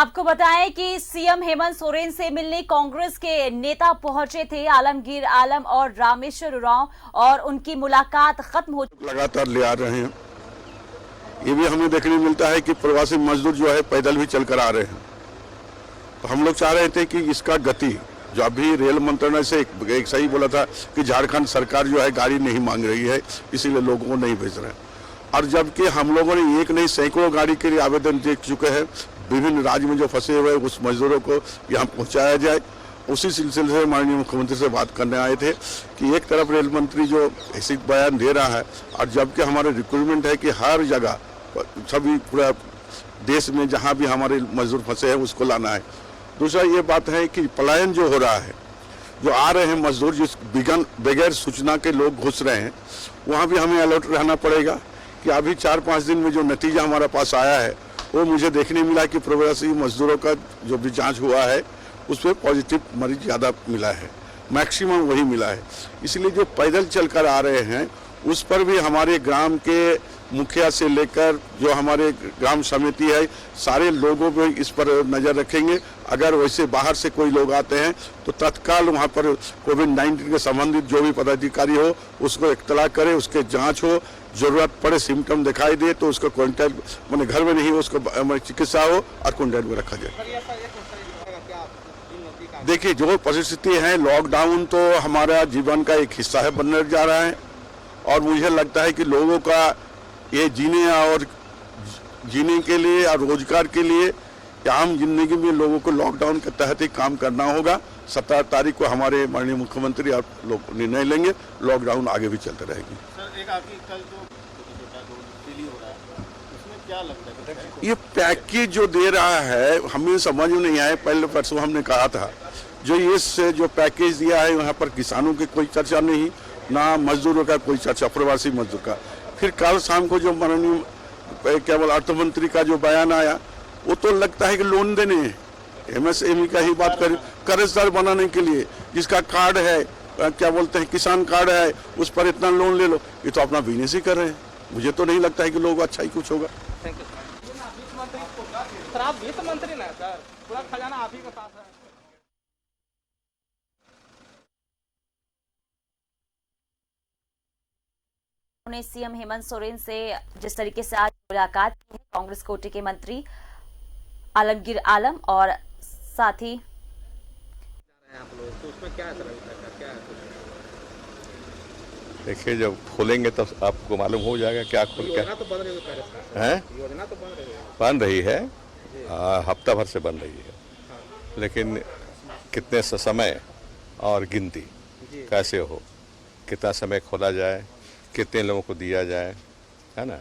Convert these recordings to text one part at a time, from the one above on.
आपको बताएं कि सीएम हेमंत सोरेन से मिलने कांग्रेस के नेता पहुंचे थे आलमगीर आलम और रामेश्वर उरांव और उनकी मुलाकात खत्म हो लगातार ले आ रहे हैं। ये भी हमें देखने मिलता है कि प्रवासी मजदूर जो है पैदल भी चलकर आ रहे हैं। तो हम लोग चाह रहे थे कि इसका गति जो अभी रेल मंत्रालय से एक सही बोला था कि झारखंड सरकार जो है गाड़ी नहीं मांग रही है, इसीलिए लोगों को नहीं भेज रहे हैं। और जबकि हम लोगों ने एक नहीं सैकड़ों गाड़ी के लिए आवेदन दे चुके हैं, विभिन्न राज्य में जो फंसे हुए उस मजदूरों को यहाँ पहुँचाया जाए। उसी सिलसिले से माननीय मुख्यमंत्री से बात करने आए थे कि एक तरफ रेल मंत्री जो ऐसी बयान दे रहा है और जबकि हमारे रिक्रूटमेंट है कि हर जगह सभी पूरा देश में जहाँ भी हमारे मजदूर फंसे हैं उसको लाना है। दूसरा ये बात है कि पलायन जो हो रहा है, जो आ रहे हैं मजदूर जिस बगैर सूचना के लोग घुस रहे हैं, वहाँ भी हमें अलर्ट रहना पड़ेगा कि अभी 4-5 दिन में जो नतीजा हमारे पास आया है वो मुझे देखने मिला कि प्रवासी मजदूरों का जो भी जांच हुआ है उस पर पॉजिटिव मरीज ज़्यादा मिला है, मैक्सिमम वही मिला है। इसलिए जो पैदल चलकर आ रहे हैं उस पर भी हमारे ग्राम के मुखिया से लेकर जो हमारे ग्राम समिति है, सारे लोगों पे इस पर नज़र रखेंगे। अगर वैसे बाहर से कोई लोग आते हैं तो तत्काल वहाँ पर कोविड-19 के संबंधित जो भी पदाधिकारी हो उसको इत्तला करे, उसके जांच हो, जरूरत पड़े सिम्टम दिखाई दे तो उसको क्वारंटाइन मैंने घर में नहीं हो, उसको चिकित्सा हो और क्वारंटाइन में रखा जाए। देखिए जो परिस्थिति है, लॉकडाउन तो हमारा जीवन का एक हिस्सा है, बनने जा रहा है और मुझे लगता है कि लोगों का ये जीने के लिए और रोजगार के लिए आम जिंदगी में लोगों को लॉकडाउन के तहत ही काम करना होगा। 17 तारीख को हमारे माननीय मुख्यमंत्री और लोग निर्णय लेंगे, लॉकडाउन आगे भी चलते रहेगी। सर एक आपकी कल जो दिल्ली हो रहा है उसमें क्या लगता है? ये पैकेज जो दे रहा है हमें समझ में नहीं आया। पहले परसों हमने कहा था जो ये जो पैकेज दिया है वहाँ पर किसानों की कोई चर्चा नहीं, ना मजदूरों का कोई चर्चा, प्रवासी मजदूर का। फिर कल शाम को जो माननीय केवल अर्थ मंत्री का जो बयान आया वो तो लगता है कि लोन देने MSME का ही बात करें, कर्जदार बनाने के लिए जिसका कार्ड है, क्या बोलते हैं किसान कार्ड है, उस पर इतना लोन ले लो। ये तो अपना बिजनेस ही कर रहे हैं। मुझे तो नहीं लगता है कि लोग अच्छा ही कुछ होगा। सर आप वित्त मंत्री ना सर, पूरा खजाना आप ही के पास है। उन्होंने सीएम हेमंत सोरेन से जिस तरीके से आज मुलाकात की है कांग्रेस कोटे के मंत्री आलमगीर आलम और साथ ही आप लोग तो उसमें क्या है सर, क्या है? देखिए जब खोलेंगे तब आपको मालूम हो जाएगा क्या खोल क्या योजना तो बन रही है, है, योजना तो बन रही है, बन रही है, हफ्ता भर से बन रही है, लेकिन कितने समय और गिनती कैसे हो, कितना समय खोला जाए, कितने लोगों को दिया जाए, है ना,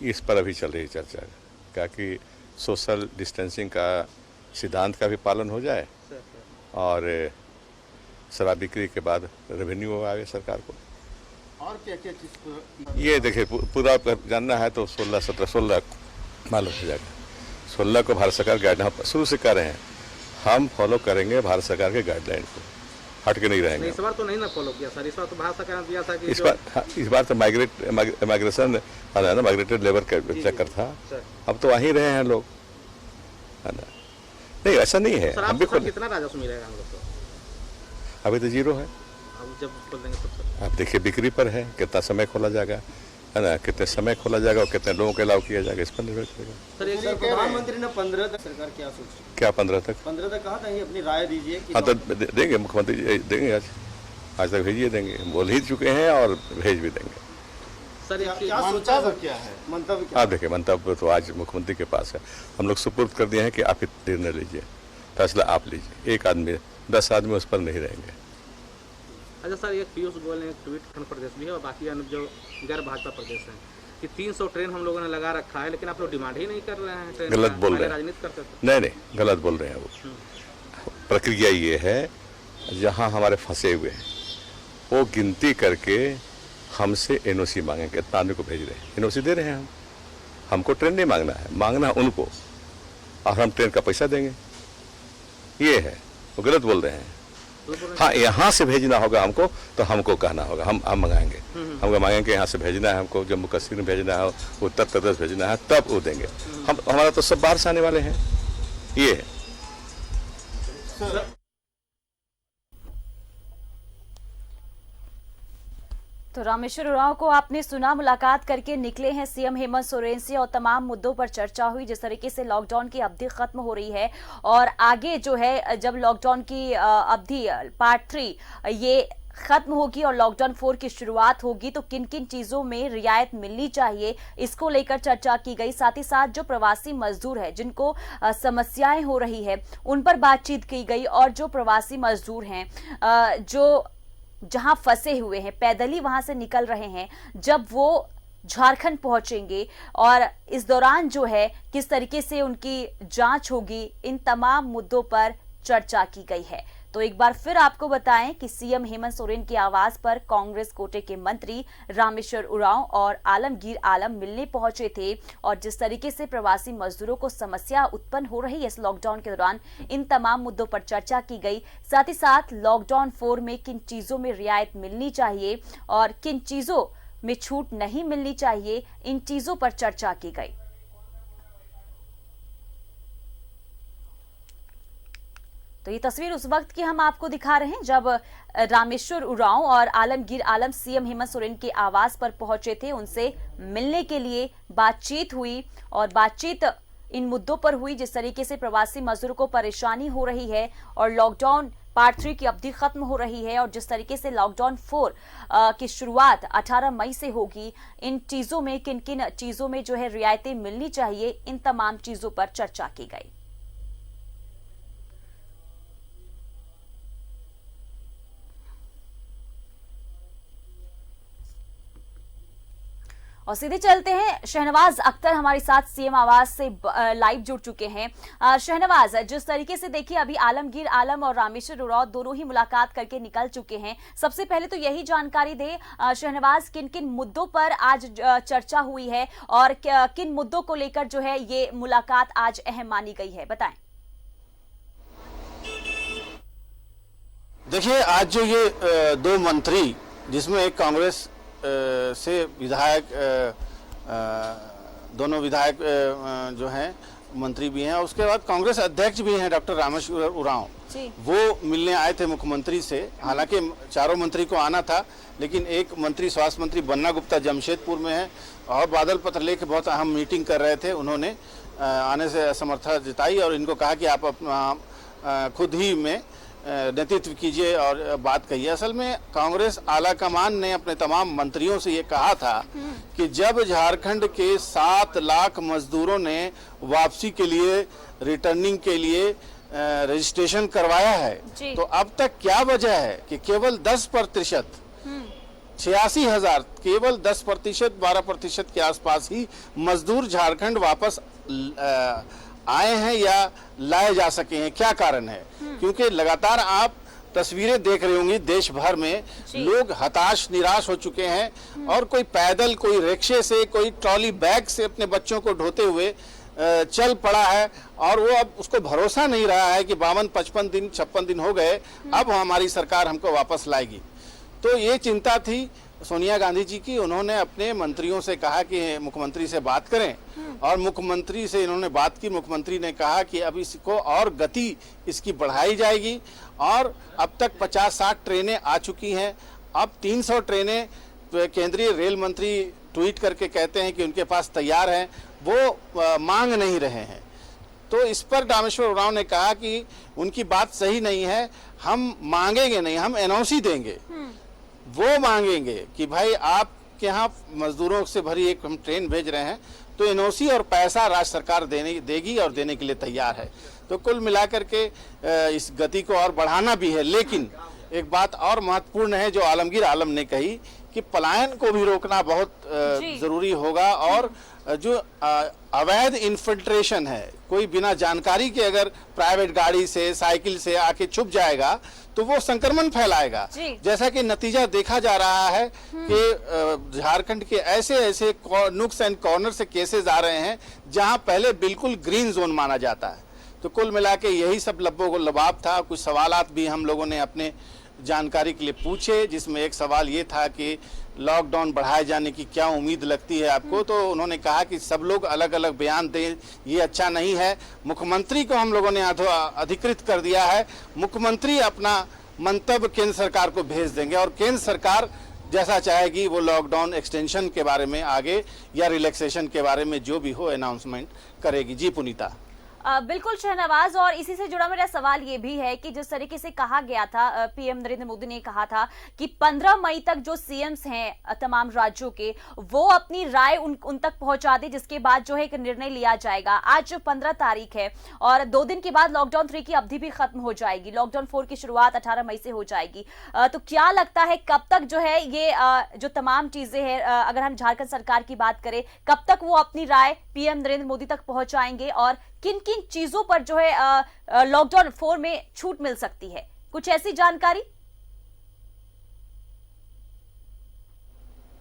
इस पर अभी चल रही चर्चा। क्या कि सोशल डिस्टेंसिंग का सिद्धांत का भी पालन हो जाए और शराब बिक्री के बाद रेवेन्यू आए सरकार को। और क्या क्या चीज़ ये देखिए पूरा जानना है तो 16 मालूम हो जाएगा। 16 को भारत सरकार गाइडलाइन शुरू से कर रहे हैं, हम फॉलो करेंगे भारत सरकार के गाइडलाइन को, हट के नहीं रहेंगे। इस बार तो नहीं ना फॉलो किया सर, इस बार तो भारत सरकार ने दिया था कि इस बार तो माइग्रेशन है ना, माइग्रेटेड लेबर का चक्कर था, अब तो वहीं रहे हैं लोग, है ना। नहीं ऐसा नहीं है, हम भी कितना राजस्व मिलेगा हम लोग को? अभी तो 0 है। अब जब खोल देंगे तब आप देखिए बिक्री पर है, कितना समय खोला जाएगा, है ना, कितने समय खोला जाएगा और कितने लोगों को अलाउ किया जाएगा, इस पर निर्भर करेगा। सर प्रधानमंत्री ने 15 तक सरकार क्या सोच रही है? क्या 15 तक? 15 तक कहा था, ये अपनी राय दीजिए। हाँ तो देंगे, मुख्यमंत्री जी देंगे, आज तक भेजिए देंगे, बोल ही चुके हैं और भेज भी देंगे। सर क्या सोचा क्या है, मंतव्य क्या? आप देखिए मंतव्य तो आज मुख्यमंत्री के पास है, हम लोग सुपुर्द कर दिए हैं कि आप ही निर्णय लीजिए, फैसला आप लीजिए। एक आदमी 10 आदमी उस पर नहीं रहेंगे। अच्छा सर, एक पीयूष गोयल ने ट्वीट खंड प्रदेश भी है और बाकी अन्य जो गैर भाजपा प्रदेश हैं कि 300 ट्रेन हम लोगों ने लगा रखा है, लेकिन आप लोग डिमांड ही नहीं कर रहे हैं ट्रेन। गलत बोल रहे हैं, राजनीति करते थे। नहीं गलत बोल रहे हैं वो। प्रक्रिया ये है, जहाँ हमारे फंसे हुए हैं वो गिनती करके हमसे NOC मांगेंगे, इतना आदमी को भेज रहे हैं, NOC दे रहे हैं हमको ट्रेन नहीं मांगना है, मांगना है उनको, और हम ट्रेन का पैसा देंगे। ये है, वो गलत बोल रहे हैं। हाँ यहाँ से भेजना होगा हमको तो हमको कहना होगा, हम मंगाएंगे, हमको मांगेंगे यहाँ से भेजना है, हमको जम्मू कश्मीर में भेजना है, उत्तर प्रदेश भेजना है, तब वो देंगे। हम हमारा तो सब बाहर से आने वाले हैं, ये है। तो रामेश्वर उरांव को आपने सुना, मुलाकात करके निकले हैं सीएम हेमंत सोरेन से और तमाम मुद्दों पर चर्चा हुई। जिस तरीके से लॉकडाउन की अवधि खत्म हो रही है और आगे जो है जब लॉकडाउन की अवधि पार्ट 3 ये खत्म होगी और लॉकडाउन 4 की शुरुआत होगी तो किन किन चीजों में रियायत मिलनी चाहिए, इसको लेकर चर्चा की गई। साथ ही साथ जो प्रवासी मजदूर है जिनको समस्याएं हो रही है उन पर बातचीत की गई और जो प्रवासी मजदूर हैं जो जहां फंसे हुए हैं, पैदल ही वहां से निकल रहे हैं, जब वो झारखंड पहुंचेंगे और इस दौरान जो है किस तरीके से उनकी जांच होगी, इन तमाम मुद्दों पर चर्चा की गई है। तो एक बार फिर आपको बताएं कि सीएम हेमंत सोरेन के आवास पर कांग्रेस कोटे के मंत्री रामेश्वर उरांव और आलमगीर आलम मिलने पहुंचे थे और जिस तरीके से प्रवासी मजदूरों को समस्या उत्पन्न हो रही है इस लॉकडाउन के दौरान, इन तमाम मुद्दों पर चर्चा की गई। साथ ही साथ लॉकडाउन 4 में किन चीजों में रियायत मिलनी चाहिए और किन चीजों में छूट नहीं मिलनी चाहिए, इन चीजों पर चर्चा की गई। तो ये तस्वीर उस वक्त की हम आपको दिखा रहे हैं जब रामेश्वर उरांव और आलमगीर आलम सीएम हेमंत सोरेन के आवास पर पहुंचे थे, उनसे मिलने के लिए बातचीत हुई और बातचीत इन मुद्दों पर हुई जिस तरीके से प्रवासी मजदूरों को परेशानी हो रही है और लॉकडाउन पार्ट 3 की अवधि खत्म हो रही है और जिस तरीके से लॉकडाउन 4 की शुरुआत 18 मई से होगी, इन चीजों में किन किन चीजों में जो है रियायतें मिलनी चाहिए, इन तमाम चीजों पर चर्चा की गई। और सीधे चलते हैं, शहनवाज अख्तर हमारे साथ सीएम आवास से लाइव जुड़ चुके हैं। शहनवाज, जिस तरीके से देखिए अभी आलमगीर आलम और रामेश्वर उरांव दोनों ही मुलाकात करके निकल चुके हैं, सबसे पहले तो यही जानकारी दे शहनवाज, किन किन मुद्दों पर आज चर्चा हुई है और किन मुद्दों को लेकर जो है ये मुलाकात आज अहम मानी गई है, बताएं। देखिए, आज जो ये दो मंत्री, जिसमें एक कांग्रेस से विधायक, दोनों विधायक जो हैं मंत्री भी हैं, और उसके बाद कांग्रेस अध्यक्ष भी हैं डॉक्टर रामेश्वर उरांव, वो मिलने आए थे मुख्यमंत्री से। हालांकि चारों मंत्री को आना था, लेकिन एक मंत्री स्वास्थ्य मंत्री बन्ना गुप्ता जमशेदपुर में है और बादल पत्रलेख के बहुत अहम मीटिंग कर रहे थे, उन्होंने आने से असमर्थता जताई और इनको कहा कि आप अपना खुद ही में नेतृत्व कीजिए और बात कहिए। असल में कांग्रेस आला कमान ने अपने तमाम मंत्रियों से ये कहा था कि जब झारखंड के 7 लाख मजदूरों ने वापसी के लिए, रिटर्निंग के लिए रजिस्ट्रेशन करवाया है, तो अब तक क्या वजह है कि केवल 10%, 86,000, केवल 10%, 12% के आसपास ही मजदूर झारखंड वापस आए हैं या लाए जा सके हैं। क्या कारण है? क्योंकि लगातार आप तस्वीरें देख रही होंगी, देश भर में लोग हताश, निराश हो चुके हैं और कोई पैदल, कोई रिक्शे से, कोई ट्रॉली बैग से अपने बच्चों को ढोते हुए चल पड़ा है और वो अब उसको भरोसा नहीं रहा है कि 52-55 दिन, 56 दिन हो गए, अब हमारी सरकार हमको वापस लाएगी। तो ये चिंता थी सोनिया गांधी जी की। उन्होंने अपने मंत्रियों से कहा कि मुख्यमंत्री से बात करें और मुख्यमंत्री से इन्होंने बात की। मुख्यमंत्री ने कहा कि अब इसको और गति इसकी बढ़ाई जाएगी और अब तक 50-60 ट्रेनें आ चुकी हैं। अब 300 ट्रेनें केंद्रीय रेल मंत्री ट्वीट करके कहते हैं कि उनके पास तैयार हैं, वो मांग नहीं रहे हैं। तो इस पर रामेश्वर उरांव ने कहा कि उनकी बात सही नहीं है, हम मांगेंगे नहीं, हम एनओसी देंगे। वो मांगेंगे कि भाई आपके यहाँ मजदूरों से भरी एक हम ट्रेन भेज रहे हैं, तो एनओसी और पैसा राज्य सरकार देगी और देने के लिए तैयार है। तो कुल मिलाकर के इस गति को और बढ़ाना भी है। लेकिन एक बात और महत्वपूर्ण है जो आलमगीर आलम ने कही कि पलायन को भी रोकना बहुत जरूरी होगा और जो अवैध इन्फिल्ट्रेशन है, कोई बिना जानकारी के अगर प्राइवेट गाड़ी से, साइकिल से आके छुप जाएगा तो वो संक्रमण फैलाएगा। जैसा कि नतीजा देखा जा रहा है कि झारखंड के ऐसे ऐसे नुक्स एंड कॉर्नर से केसेस आ रहे हैं जहां पहले बिल्कुल ग्रीन जोन माना जाता है। तो कुल मिला के यही सब लब्बों को लबाब था। कुछ सवालात भी हम लोगों ने अपने जानकारी के लिए पूछे, जिसमें एक सवाल ये था कि लॉकडाउन बढ़ाए जाने की क्या उम्मीद लगती है आपको? तो उन्होंने कहा कि सब लोग अलग अलग बयान दें, ये अच्छा नहीं है। मुख्यमंत्री को हम लोगों ने अधिकृत कर दिया है। मुख्यमंत्री अपना मंतव्य केंद्र सरकार को भेज देंगे और केंद्र सरकार जैसा चाहेगी वो लॉकडाउन एक्सटेंशन के बारे में आगे या रिलैक्सेशन के बारे में जो भी हो अनाउंसमेंट करेगी। जी पुनीता। बिल्कुल शहनवाज, और इसी से जुड़ा मेरा सवाल ये भी है कि जिस तरीके से कहा गया था, पीएम नरेंद्र मोदी ने कहा था कि 15 मई तक जो सीएम्स हैं तमाम राज्यों के, वो अपनी राय उन तक पहुंचा दे, जिसके बाद जो है एक निर्णय लिया जाएगा। आज 15 तारीख है और 2 दिन के बाद लॉकडाउन 3 की अवधि भी खत्म हो जाएगी। लॉकडाउन 4 की शुरुआत 18 मई से हो जाएगी। तो क्या लगता है कब तक जो है ये जो तमाम चीजें हैं, अगर हम झारखंड सरकार की बात करें, कब तक वो अपनी राय पीएम नरेंद्र मोदी तक पहुंचाएंगे और किन किन चीजों पर जो है लॉकडाउन 4 में छूट मिल सकती है? कुछ ऐसी जानकारी?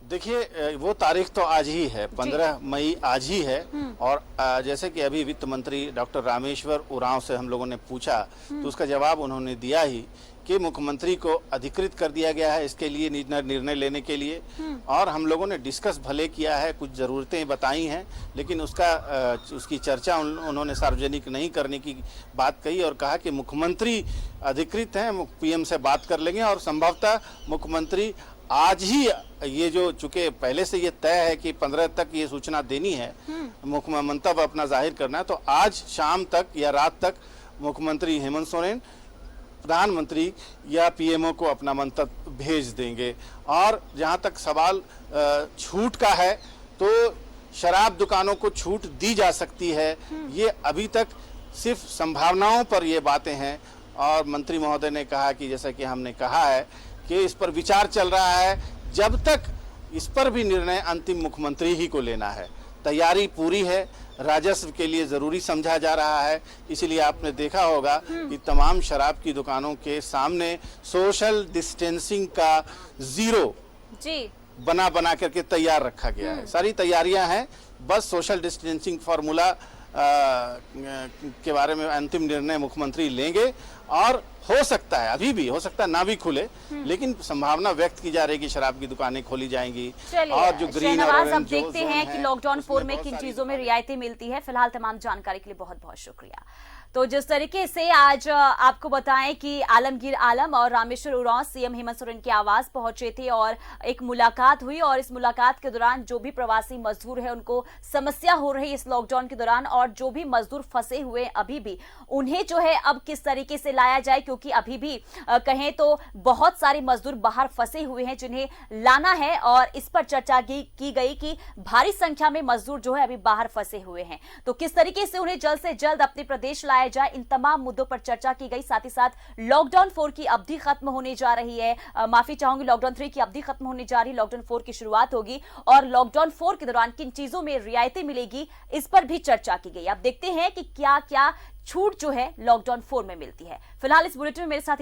देखिए वो तारीख तो आज ही है, 15 मई आज ही है। और जैसे कि अभी वित्त मंत्री डॉक्टर रामेश्वर उरांव से हम लोगों ने पूछा तो उसका जवाब उन्होंने दिया ही कि मुख्यमंत्री को अधिकृत कर दिया गया है इसके लिए निर्णय लेने के लिए। और हम लोगों ने डिस्कस भले किया है, कुछ ज़रूरतें बताई हैं, लेकिन उसकी चर्चा उन्होंने सार्वजनिक नहीं करने की बात कही और कहा कि मुख्यमंत्री अधिकृत हैं, पीएम से बात कर लेंगे और संभवतः मुख्यमंत्री आज ही ये जो चूंकि पहले से ये तय है कि 15 तक ये सूचना देनी है, मंतव्य अपना जाहिर करना है, तो आज शाम तक या रात तक मुख्यमंत्री हेमंत सोरेन प्रधानमंत्री या पीएमओ को अपना मंतव्य भेज देंगे। और जहां तक सवाल छूट का है तो शराब दुकानों को छूट दी जा सकती है, ये अभी तक सिर्फ संभावनाओं पर ये बातें हैं। और मंत्री महोदय ने कहा कि जैसा कि हमने कहा है कि इस पर विचार चल रहा है, जब तक इस पर भी निर्णय अंतिम मुख्यमंत्री ही को लेना है। तैयारी पूरी है, राजस्व के लिए जरूरी समझा जा रहा है, इसलिए आपने देखा होगा कि तमाम शराब की दुकानों के सामने सोशल डिस्टेंसिंग का जीरो बना करके तैयार रखा गया है। सारी तैयारियां हैं, बस सोशल डिस्टेंसिंग फार्मूला के बारे में अंतिम निर्णय मुख्यमंत्री लेंगे। और हो सकता है, अभी भी हो सकता है ना भी खुले, लेकिन संभावना व्यक्त की जा रही है कि शराब की दुकानें खोली जाएंगी। और जो ग्रीन और ऑरेंज अब देखते हैं कि लॉकडाउन 4 में किन चीजों में रियायतें मिलती है। फिलहाल तमाम जानकारी के लिए बहुत बहुत शुक्रिया। तो जिस तरीके से आज आपको बताएं कि आलमगीर आलम और रामेश्वर उरांव सीएम हेमंत सोरेन के आवास पहुंचे थे और एक मुलाकात हुई, और इस मुलाकात के दौरान जो भी प्रवासी मजदूर है उनको समस्या हो रही इस लॉकडाउन के दौरान, और जो भी मजदूर फंसे हुए अभी भी, उन्हें जो है अब किस तरीके से लाया जाए, क्योंकि अभी भी कहें तो बहुत सारे मजदूर बाहर फंसे हुए हैं जिन्हें लाना है। और इस पर चर्चा की गई कि भारी संख्या में मजदूर जो है अभी बाहर फंसे हुए हैं, तो किस तरीके से उन्हें जल्द से जल्द अपने प्रदेश लाया जाए, इन तमाम मुद्दों पर चर्चा की गई। साथ ही साथ लॉकडाउन 4 की अवधि खत्म होने जा रही है, माफी चाहूंगी, लॉकडाउन 3 की अवधि खत्म होने जा रही है, लॉकडाउन 4 की शुरुआत होगी, और लॉकडाउन 4 के दौरान किन चीजों में रियायतें मिलेगी, इस पर भी चर्चा की गई। अब देखते हैं कि क्या क्या छूट जो है लॉकडाउन 4 में मिलती है। फिलहाल इस बुलेटिन में मेरे साथ